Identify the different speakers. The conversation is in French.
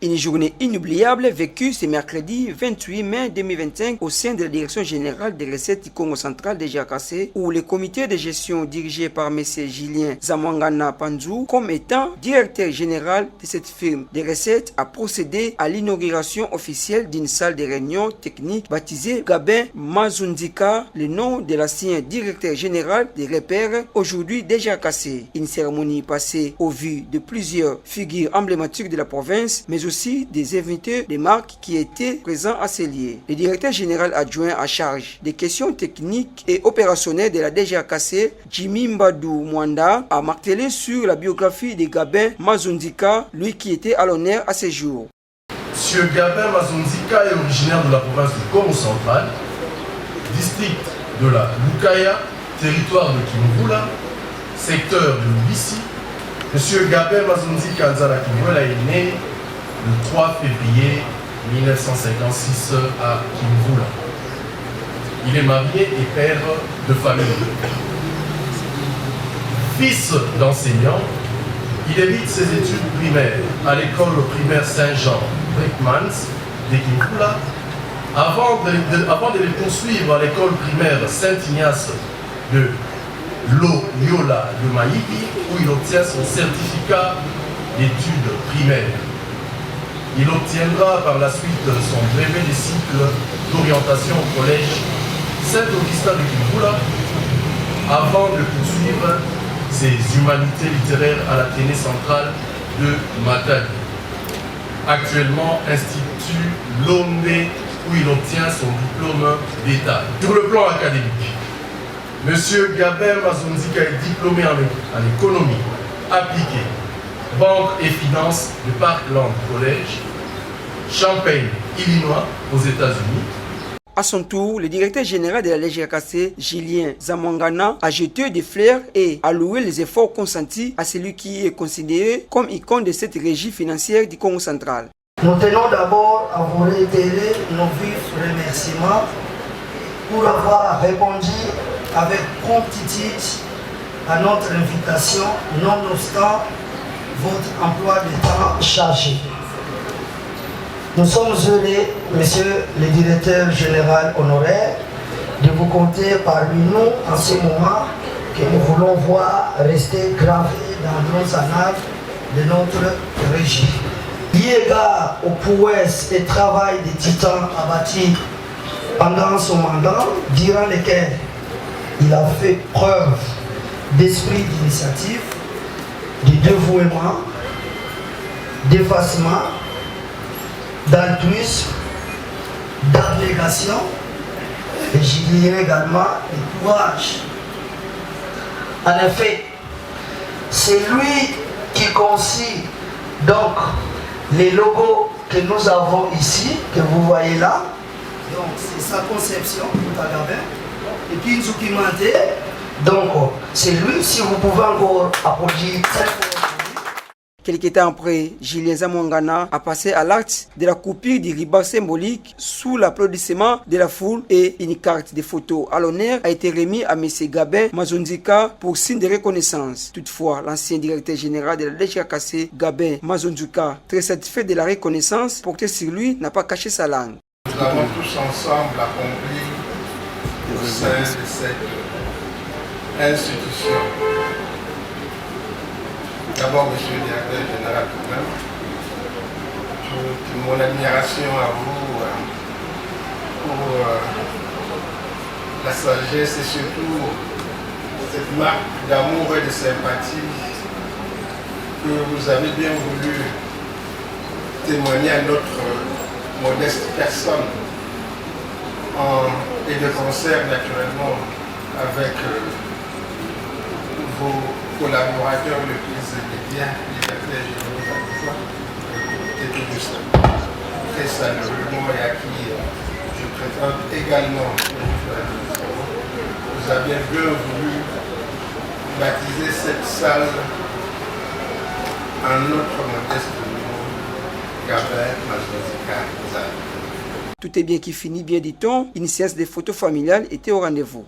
Speaker 1: Une journée inoubliable vécue ce mercredi 28 mai 2025 au sein de la Direction générale des recettes du Congo central de GRKC, où le comité de gestion dirigé par M. Julien Zamwangana Panzou, comme étant directeur général de cette firme des recettes, a procédé à l'inauguration officielle d'une salle de réunion technique baptisée Gabin Mazunzika, le nom de l'ancien directeur général des repères, aujourd'hui de GRKC. Une cérémonie passée au vu de plusieurs figures emblématiques de la province, mais aussi des invités des marques qui étaient présents à ces lieux. Le directeur général adjoint à charge des questions techniques et opérationnelles de la DGRKC, Jimmy Mbadou Mwanda, a martelé sur la biographie de Gabin Mazunzika, lui qui était à l'honneur à ce jour.
Speaker 2: Monsieur Gabin Mazunzika est originaire de la province du Congo central, district de la Lukaya, territoire de Kimvula, secteur de Lubisi. Monsieur Gabin Mazunzika Nzala Kimvula est né le 3 février 1956 à Kimvula. Il est marié et père de famille. Fils d'enseignant, il débute ses études primaires à l'école primaire Saint-Jean Brickmans de Kimvula avant de les poursuivre à l'école primaire Saint-Ignace de Loyola de Maïki, où il obtient son certificat d'études primaires. Il obtiendra par la suite son brevet de cycle d'orientation au collège Saint-Augustin de Kimvula avant de poursuivre ses humanités littéraires à l'Athénée centrale de Matadi. Actuellement, Institut Lombe, où il obtient son diplôme d'État. Sur le plan académique, M. Gabin Mazunzika est diplômé en économie appliquée, banque et finances de Parkland College, Champaign, Illinois, aux États-Unis.
Speaker 1: À son tour, le directeur général de la GRKC, Julien Zamwangana, a jeté des fleurs et a loué les efforts consentis à celui qui est considéré comme icône de cette régie financière du Congo central.
Speaker 3: Nous tenons d'abord à vous réitérer nos vifs remerciements pour avoir répondu avec promptitude à notre invitation, nonobstant votre emploi de temps chargé. Nous sommes heureux, monsieur le directeur général honoraire, de vous compter parmi nous en ce moment que nous voulons voir rester gravé dans nos annales de notre régie. Eu égard aux prouesses et travail des titans abattus pendant son mandat, durant lesquels il a fait preuve d'esprit d'initiative, de dévouement, d'effacement, d'altruisme, d'abnégation, et j'y dirais également de courage. En effet, c'est lui qui conçut donc les logos que nous avons ici, que vous voyez là. Donc c'est sa conception, Gabin. Et puis Nzukimante. Donc c'est lui, si vous pouvez encore applaudir très fort.
Speaker 1: Quelques temps après, Julien Zamwangana a passé à l'acte de la coupure du ruban symbolique sous l'applaudissement de la foule et une carte de photo à l'honneur a été remise à M. Gabin Mazunzika pour signe de reconnaissance. Toutefois, l'ancien directeur général de la DGRKC, Gabin Mazunzika, très satisfait de la reconnaissance portée sur lui, n'a pas caché sa langue.
Speaker 4: Nous avons tous ensemble accompli au sein de cette institution. D'abord, monsieur le directeur général tout-même, toute mon admiration à vous pour la sagesse et surtout cette marque d'amour et de sympathie que vous avez bien voulu témoigner à notre modeste personne et de concert naturellement avec vos collaborateurs le plus immédiats, les directeurs généraux d'adjoint, très chaleureusement et à qui je présente également. Vous avez bien voulu baptiser cette salle en notre modeste nom, Gabin Mazunzika Nzala.
Speaker 1: Tout est bien qui finit bien, dit-on. Une séance de photos familiales était au rendez-vous.